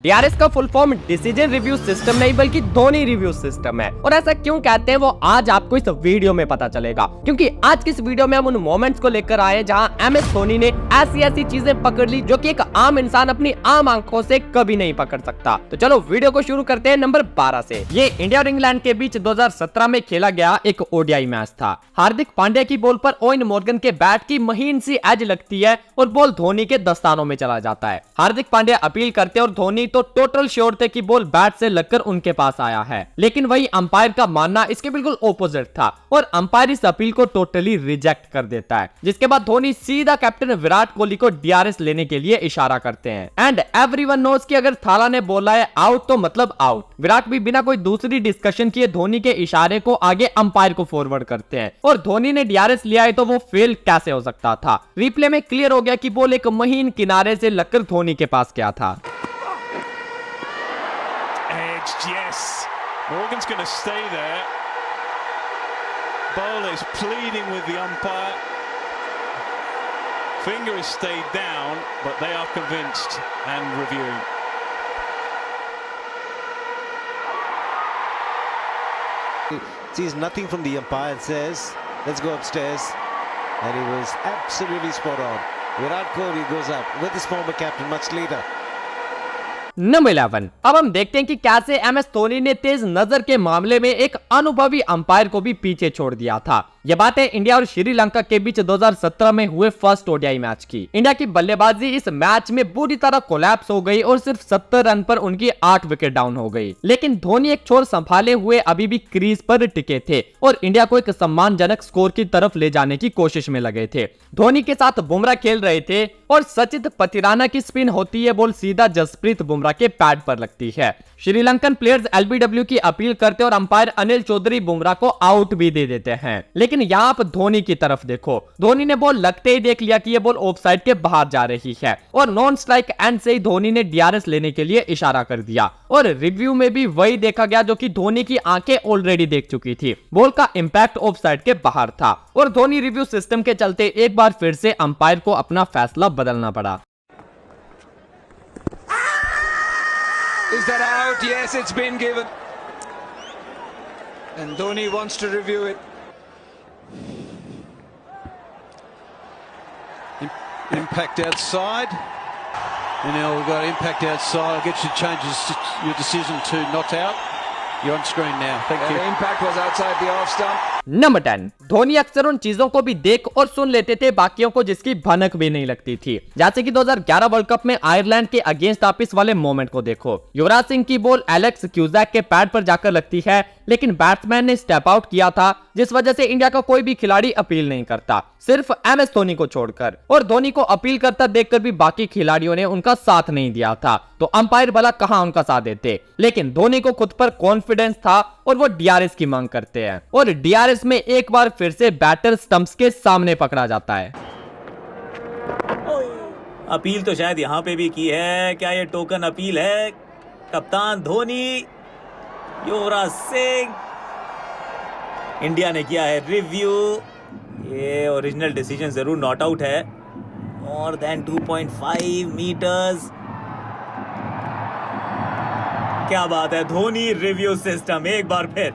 DRS का full form decision review system नहीं बल्कि धोनी रिव्यू सिस्टम है। और ऐसा क्यों कहते हैं वो आज आपको इस वीडियो में पता चलेगा, क्योंकि आज की इस वीडियो में हम उन मोमेंट्स को लेकर आए जहां एमएस धोनी ने ऐसी चीजें पकड़ ली जो कि एक आम इंसान अपनी आम आंखों से कभी नहीं पकड़ सकता। तो चलो वीडियो को शुरू करते हैं नंबर 12 से। ये इंडिया और इंग्लैंड के बीच 2017 में खेला गया एक ओडीआई मैच था। हार्दिक पांड्या की बॉल पर ओवेन मॉर्गन के बैट की महीन सी एज लगती है और बॉल धोनी के दस्तानों में चला जाता है। हार्दिक पांड्या अपील करते और धोनी तो टोटल श्योर थे कि बॉल बैट से लगकर उनके पास आया है, लेकिन वही अंपायर का मानना इसके बिल्कुल ऑपोजिट था और अंपायर इस अपील को टोटली रिजेक्ट कर देता है। जिसके बाद धोनी सीधा कैप्टन विराट कोहली को डीआरएस लेने के लिए इशारा करते हैं। एंड एवरीवन नोस कि अगर थाला ने बोला है आउट तो मतलब आउट। विराट भी बिना कोई दूसरी डिस्कशन किए धोनी के इशारे को आगे अंपायर को फॉरवर्ड करते हैं और धोनी ने डीआरएस लिया है तो वो फेल कैसे हो सकता था। रिप्ले में क्लियर हो गया कि बॉल एक महीन किनारे से लगकर धोनी के पास गया था। Yes, Morgan's going to stay there. Bowler is pleading with the umpire. Finger has stayed down, but they are convinced and reviewing. Sees nothing from the umpire and says, let's go upstairs. And he was absolutely spot on. Virat Kohli goes up with his former captain much later. Number 11। अब हम देखते हैं कि कैसे MS Dhoni ने तेज नजर के मामले में एक अनुभवी अंपायर को भी पीछे छोड़ दिया था। यह बात है इंडिया और श्रीलंका के बीच 2017 में हुए फर्स्ट ओडीआई मैच की। इंडिया की बल्लेबाजी इस मैच में बुरी तरह कोलैप्स हो गई और सिर्फ 70 रन पर उनकी 8 विकेट डाउन हो गई। लेकिन धोनी एक छोर संभाले हुए अभी भी क्रीज पर टिके थे और इंडिया को एक सम्मानजनक स्कोर की तरफ ले जाने की कोशिश में लगे थे। धोनी के साथ बुमराह खेल रहे थे और सचित पतिराना की स्पिन होती है, बॉल सीधा जसप्रीत बुमराह के पैड पर लगती है। श्रीलंकन प्लेयर्स एलबीडब्ल्यू की अपील करते और अंपायर अनिल चौधरी बुमराह को आउट भी दे देते हैं। लेकिन यहाँ पर धोनी की तरफ देखो, धोनी ने बॉल लगते ही देख लिया कि यह बॉल ऑफसाइड के बाहर जा रही है और नॉन स्ट्राइक एंड से ही धोनी ने डीआरएस लेने के लिए इशारा कर दिया। और रिव्यू में भी वही देखा गया जो कि धोनी की आंखें ऑलरेडी देख चुकी थी। बॉल का इंपैक्ट ऑफसाइड के बाहर था और धोनी रिव्यू सिस्टम के चलते एक बार फिर से अंपायर को अपना फैसला बदलना पड़ा। Is that out? Yes, it's been given. And Dhoni wants to review it. Impact outside. And now we've got impact outside. I'll get you to change your decision to not out. You're on screen now. Thank you. The impact was outside the off stump. Number 10। Dhoni अक्सर उन चीजों को भी देख और सुन लेते थे बाकियों को जिसकी भनक भी नहीं लगती थी। जैसे कि 2011 वर्ल्ड कप में आयरलैंड के अगेंस्ट वापिस वाले मोमेंट को देखो। युवराज सिंह की बॉल एलेक्स क्यूजैक के पैड पर जाकर लगती है, लेकिन बैट्समैन ने स्टेप आउट किया था जिस वजह से इंडिया का कोई भी खिलाड़ी अपील नहीं करता, सिर्फ एमएस धोनी को छोड़कर। और धोनी को अपील करता देखकर भी बाकी खिलाड़ियों ने उनका साथ नहीं दिया था, तो अंपायर भला कहां उनका साथ देते। लेकिन धोनी को खुद पर कॉन्फिडेंस था और वो डीआरएस की मांग करते हैं और डीआरएस में एक बार फिर से बैटर स्टंप्स के सामने पकड़ा जाता है। अपील तो शायद यहाँ पे भी की है। क्या ये टोकन अपील है? कप्तान धोनी, युवराज सिंह, इंडिया ने किया है रिव्यू। ये ओरिजिनल डिसीजन जरूर नॉट आउट है। More than 2.5 metres. क्या बात है, धोनी रिव्यू सिस्टम एक बार फिर।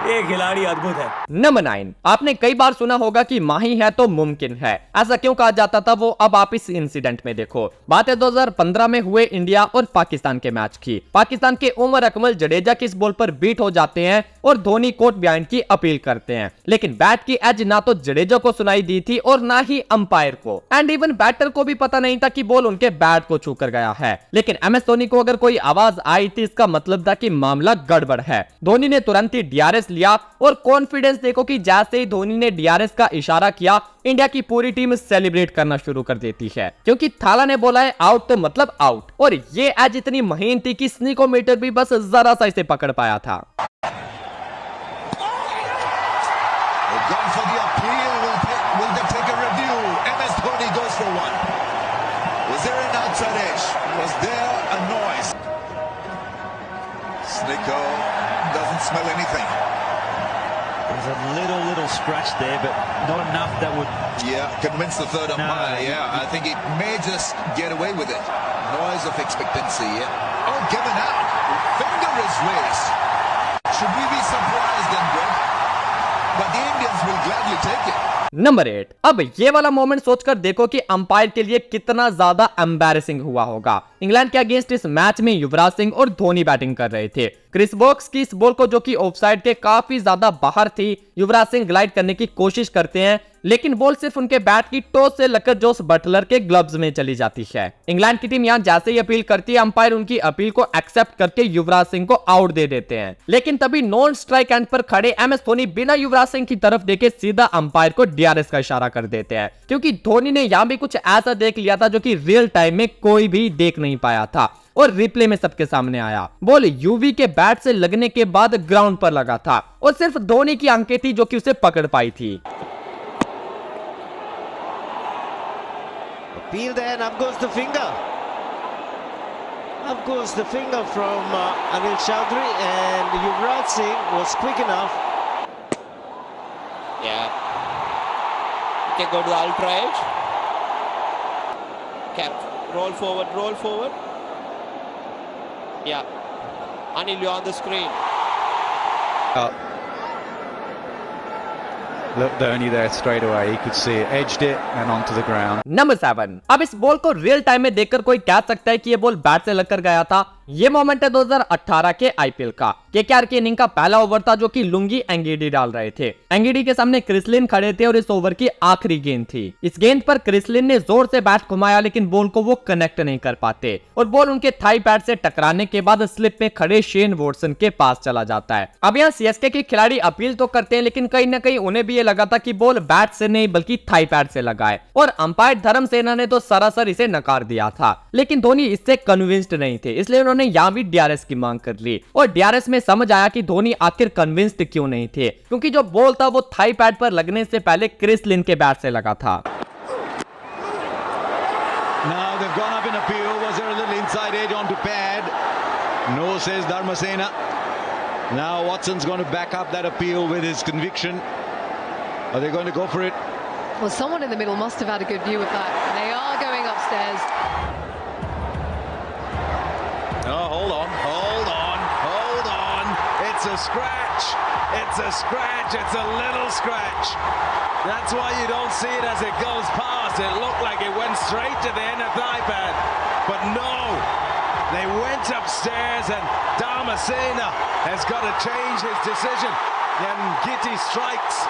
ये खिलाड़ी अद्भुत है। नंबर 9। आपने कई बार सुना होगा कि माही है तो मुमकिन है। ऐसा क्यों कहा जाता था वो अब आप इस इंसिडेंट में देखो। बात है 2015 में हुए इंडिया और पाकिस्तान के मैच की। पाकिस्तान के उमर अकमल जडेजा की इस बॉल पर बीट हो जाते हैं और धोनी कोर्ट बिहाइंड की अपील करते हैं, लेकिन बैट की एज ना तो जडेजा को सुनाई दी थी और ना ही अंपायर को। एंड इवन बैटर को भी पता नहीं था कि बॉल उनके बैट को छू कर गया है। लेकिन एमएस धोनी को अगर कोई आवाज आई थी इसका मतलब था कि मामला गड़बड़ है। धोनी ने तुरंत ही डीआरएस लिया और कॉन्फिडेंस देखो कि जैसे ही धोनी ने डीआरएस का इशारा किया, इंडिया की पूरी टीम सेलिब्रेट करना शुरू कर देती है, क्योंकि थाला ने बोला है आउट तो मतलब आउट। और ये एज इतनी महीन थी कि स्नीकोमीटर भी बस जरा सा इसे पकड़ पाया था। Sneeko doesn't smell anything. There's a little scratch there, but not enough that would... Yeah, convince the third umpire. No, yeah, I think it may just get away with it. noise of expectancy here. Oh, given out. Finger is raised. Should we be surprised then, bro? But the Indians will gladly take it. Number 8। अब ये वाला moment सोचकर देखो कि umpire के लिए कितना ज्यादा एम्बैरेसिंग हुआ होगा। इंग्लैंड के अगेंस्ट इस मैच में युवराज सिंह और धोनी बैटिंग कर रहे थे। क्रिस वोक्स की इस बॉल को, जो कि ऑफसाइड के काफी ज्यादा बाहर थी, युवराज सिंह ग्लाइड करने की कोशिश करते हैं, लेकिन बॉल सिर्फ उनके बैट की टो से लगकर जोस बटलर के ग्लव्स में चली जाती है। इंग्लैंड की टीम यहां जैसे ही अपील करती है, अंपायर उनकी अपील को एक्सेप्ट करके युवराज सिंह को आउट दे देते हैं। लेकिन तभी नॉन स्ट्राइक एंड पर खड़े एमएस धोनी बिना युवराज सिंह की तरफ देखे सीधा अंपायर को डीआरएस का इशारा कर देते हैं, क्योंकि धोनी ने यहां भी कुछ ऐसा देख लिया था जो कि रियल टाइम में कोई भी देख नहीं पाया था और रिप्ले में सबके सामने आया। बॉल यूवी के बैट से लगने के बाद ग्राउंड पर लगा था और सिर्फ धोनी की आंखें थी जो कि उसे पकड़ पाई थी। Appeal there, and up goes the finger. Up goes the finger from Anil Chaudhary, and Yuvraj Singh was quick enough. Yeah. Okay, go to the ultra edge. Cap. Roll forward, roll forward. Yeah. Anil, you're on the screen. Look, Dhoni there straight away. He could see it, edged it and onto the ground. Number 7। अब इस ball को real time में देखकर कोई कह सकता है कि ये बॉल बैट से लगकर गया था। ये मोमेंट है 2018 के आईपीएल का। केकेआर की इनिंग का पहला ओवर था जो कि लुंगी एंगिडी डाल रहे थे। एंगिडी के सामने क्रिस लिन खड़े थे और इस ओवर की आखिरी गेंद थी। इस गेंद पर क्रिस लिन ने जोर से बैट घुमाया, लेकिन बॉल को वो कनेक्ट नहीं कर पाते और बॉल उनके थाई पैड से टकराने के बाद स्लिप में खड़े शेन वॉटसन के पास चला जाता है। अब यहाँ सीएसके के खिलाड़ी अपील तो करते हैं, लेकिन कहीं ना कहीं उन्हें भी ये लगा था कि बॉल बैट से नहीं बल्कि थाई पैड से लगा है, और अंपायर धर्मसेना ने तो सरासर इसे नकार दिया था। लेकिन धोनी इससे कन्विंस्ड नहीं थे, इसलिए उन्होंने यहाँ भी डीआरएस की मांग कर ली और डीआरएस में समझ आया कि धोनी आखिर कन्विंस्ड क्यों नहीं थे, क्योंकि जो बॉल था वो थाई पैड पर लगने से पहले क्रिस लिन के बैट से लगा था। Now they've gone up in appeal. Was there a little inside edge onto pad? No, says Dharmasena. Now Watson's going to back up that appeal with his conviction. Are they going to go for it? Well, someone in the middle must have had a good view of that. They are going upstairs. Oh, hold on. It's a scratch. It's a scratch. It's a little scratch. That's why you don't see it as it goes past. It looked like it went straight to the end of the iPad. But no, they went upstairs and Dharmasena has got to change his decision. Then Giti strikes.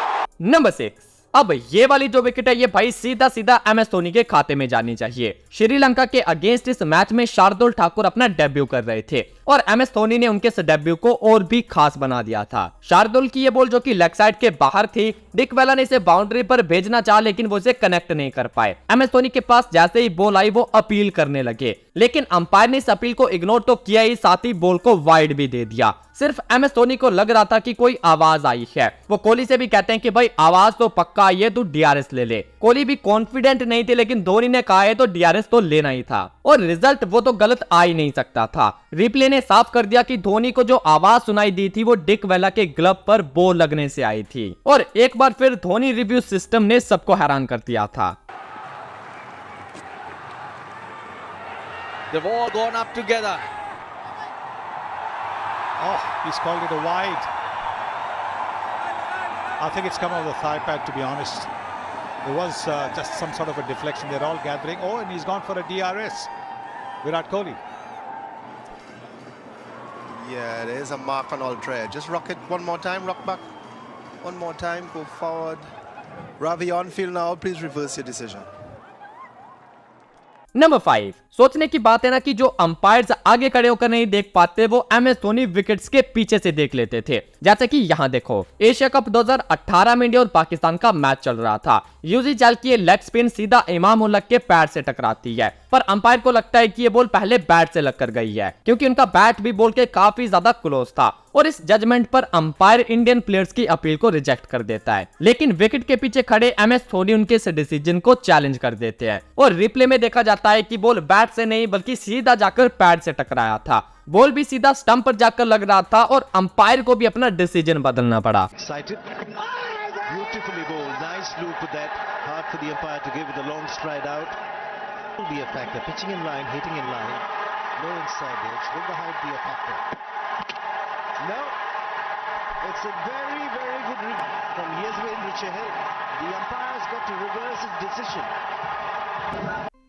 Number 6। अब ये वाली जो wicket है ये भाई सीधा सीधा MS Dhoni के खाते में जानी चाहिए। श्रीलंका के अगेंस्ट इस मैच में शार्दुल ठाकुर अपना डेब्यू कर रहे थे और एमएस धोनी ने उनके इस डेब्यू को और भी खास बना दिया था। शार्दुल की ये बॉल जो कि लेग साइड के बाहर थी, डिक वेला ने इसे बाउंड्री पर भेजना चाहा, लेकिन वो इसे कनेक्ट नहीं कर पाए। एमएस धोनी के पास जैसे ही बॉल आई वो अपील करने लगे, लेकिन अंपायर ने इस अपील को इग्नोर तो किया ही, साथ ही बॉल को वाइड भी दे दिया। सिर्फ एमएस धोनी को लग रहा था कि कोई आवाज आई है। वो कोहली से भी कहते हैं कि भाई आवाज तो पक्का आई है, तू डीआरएस ले ले। कोहली भी कॉन्फिडेंट नहीं थे, लेकिन धोनी ने कहा है तो डीआरएस तो लेना ही था और रिजल्ट वो तो गलत आ ही नहीं सकता था। रिप्ले ने साफ कर दिया कि धोनी को जो आवाज सुनाई दी थी वो डिक वेला के ग्लव पर बॉल लगने से आई थी और एक बार फिर धोनी रिव्यू सिस्टम ने सबको हैरान कर दिया था। They've all gone up together. Oh, he's called it a wide. I think it's come off the thigh pad, to be honest. It was just some sort of a deflection. They're all gathering. Oh, and he's gone for a DRS. Virat Kohli. Yeah, there is a mark on Ultra. Just rock it one more time, rock back. One more time, go forward. Ravi on field now, please reverse your decision. Number 5। सोचने की बात है ना कि जो umpires आगे खड़े होकर नहीं देख पाते वो एमएस धोनी विकेट्स के पीछे से देख लेते थे। जैसे कि यहाँ देखो, एशिया कप 2018 में इंडिया और पाकिस्तान का मैच चल रहा था। यूजी चाल की ये लेग स्पिन सीधा इमाम उल हक के पैर से टकराती है, पर अंपायर को लगता है कि ये बॉल पहले बैट से लगकर गई है, क्योंकि उनका बैट भी बॉल के काफी ज्यादा क्लोज था और इस जजमेंट पर अंपायर इंडियन प्लेयर्स की अपील को रिजेक्ट कर देता है। लेकिन विकेट के पीछे खड़े एमएस धोनी उनके इस डिसीजन को चैलेंज कर देते हैं और रिप्ले में देखा जाता है कि बॉल बैट से नहीं बल्कि सीधा जाकर पैड से टकराया था। बॉल भी सीधा स्टंप पर जाकर लग रहा था और अंपायर को भी अपना डिसीजन बदलना पड़ा। Beautifully bowled, nice loop with that. Hard for the umpire to give it a long stride out. Will be a factor. Pitching in line, hitting in line, no inside edge. Will the height be a factor? No. It's a very, very good review from Yasmin Chahal. The umpire's got to reverse his decision.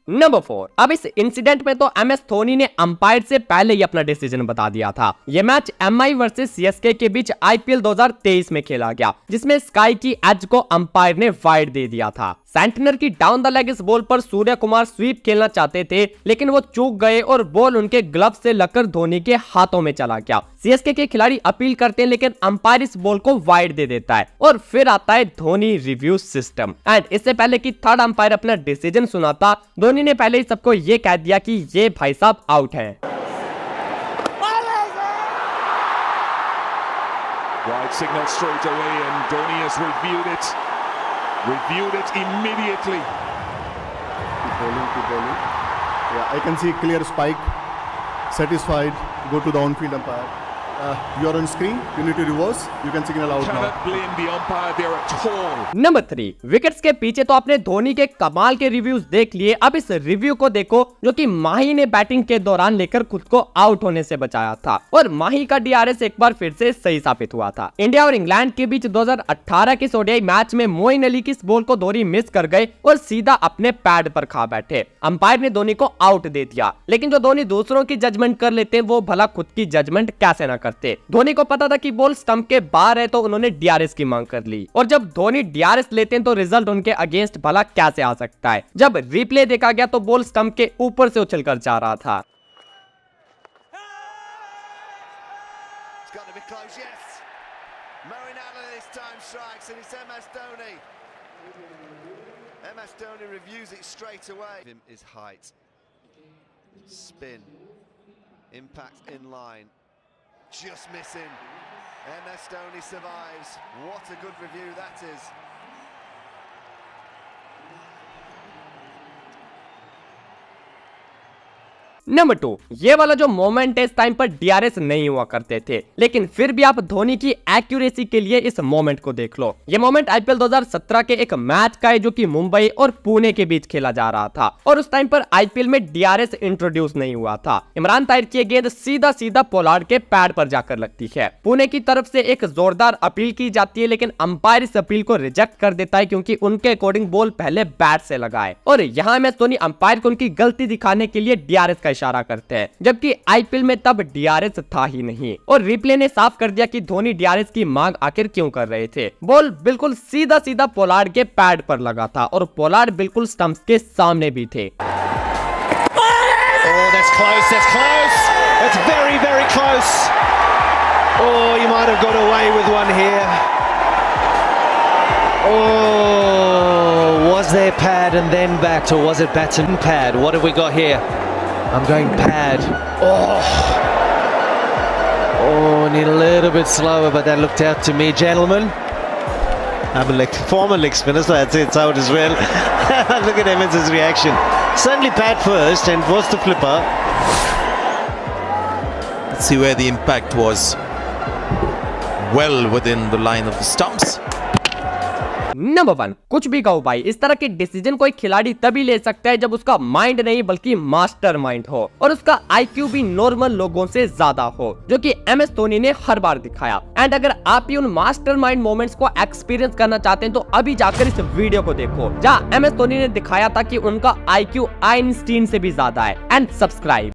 Number 4। अब इस incident में तो MS Dhoni ने umpire से पहले ही अपना decision बता दिया था। यह मैच MI वर्सेस CSK के बीच IPL 2023 में खेला गया, जिसमें स्काई की एज को अंपायर ने वाइड दे दिया था। सेंटनर की डाउन द लेग इस बॉल पर सूर्य कुमार स्वीप खेलना चाहते थे, लेकिन वो चूक गए और बॉल उनके ग्लव से लगकर धोनी के हाथों में चला गया। CSK के खिलाड़ी अपील करते हैं, लेकिन अंपायर इस बॉल को वाइड दे देता है। और फिर आता है धोनी रिव्यू सिस्टम। एंड इससे पहले कि थर्ड अंपायर अपना डिसीजन सुनाता, धोनी ने पहले ही सबको ये कह दिया कि ये भाई साहब आउट हैं। Wide signal straight away, and Dhoni has reviewed it immediately. Keep bowling. Yeah, I can see clear spike. Satisfied. Go to the on-field umpire. You are on screen. You need to reverse. You can signal out now. Cannot blame the umpire there at all. Number 3। Wickets के पीछे तो आपने धोनी के कमाल के reviews देख लिए। अब इस रिव्यू को देखो, जो कि माही ने बैटिंग के दौरान लेकर खुद को आउट होने से बचाया था। और माही का DRS एक बार फिर से सही साबित हुआ था। इंडिया और इंग्लैंड के बीच 2018 के ODI मैच में मोइन अली की इस बॉल को धोनी मिस कर गए और सीधा अपने पैड पर खा बैठे। अंपायर ने धोनी को आउट दे दिया, लेकिन जो धोनी दूसरों की जजमेंट कर लेते, वो भला खुद की जजमेंट कैसे ना करते। धोनी को पता था कि बॉल स्टंप के बाहर है, तो उन्होंने DRS की मांग कर ली। और जब धोनी DRS लेते हैं तो रिजल्ट उनके अगेंस्ट भला कैसे आ सकता है। जब रिप्ले देखा गया तो बॉल स्टंप के ऊपर से उछलकर जा रहा था। MS Dhoni reviews it straight away. His height, spin, impact in line, just missing. MS Dhoni survives. What a good review that is. Number 2। ये वाला जो मोमेंट है, इस टाइम पर DRS नहीं हुआ करते थे, लेकिन फिर भी आप धोनी की एक्यूरेसी के लिए इस मोमेंट को देख लो। ये मोमेंट IPL 2017 के एक मैच का है, जो कि मुंबई और पुणे के बीच खेला जा रहा था। और उस टाइम पर IPL में DRS इंट्रोड्यूस नहीं हुआ था। इमरान ताहिर की गेंद सीधा पोलार्ड के पैड पर जाकर लगती है। पुणे की तरफ से एक जोरदार अपील की जाती है, लेकिन अंपायर इस अपील को रिजेक्ट कर देता है, क्योंकि उनके अकॉर्डिंग बॉल पहले बैट से लगा है। और यहाँ MS धोनी अंपायर को उनकी गलती दिखाने के लिए DRS का इशारा करते हैं, जबकि IPL में तब DRS था ही नहीं। और रिप्ले ने साफ कर दिया कि धोनी DRS की मांग आखिर क्यों कर रहे थे। बॉल बिल्कुल सीधा पोलार्ड के पैड पर लगा था और पोलार्ड बिल्कुल स्टंप्स के सामने भी थे। Oh, that's close. That's very, very close. Oh, you might have got away with one here. Oh, was there pad and then bat, or was it bat and pad? What have we got here? I'm going pad. Oh, need a little bit slower, but that looked out to me, gentlemen. I'm a former leg spinner, so I'd say it's out as well. Look at Emmons' reaction. Suddenly pad first, and was the flipper. Let's see where the impact was. Well within the line of the stumps. Number 1। कुछ भी कहो भाई, इस तरह के decision कोई खिलाड़ी तभी ले सकता है जब उसका माइंड नहीं बल्कि मास्टर माइंड हो, और उसका IQ भी नॉर्मल लोगों से ज्यादा हो, जो कि MS धोनी ने हर बार दिखाया। एंड अगर आप भी उन मास्टर माइंड मोमेंट्स को एक्सपीरियंस करना चाहते हैं, तो अभी जाकर इस वीडियो को देखो, जहाँ MS धोनी ने दिखाया था कि उनका IQ आइंस्टीन से भी ज्यादा है। And subscribe.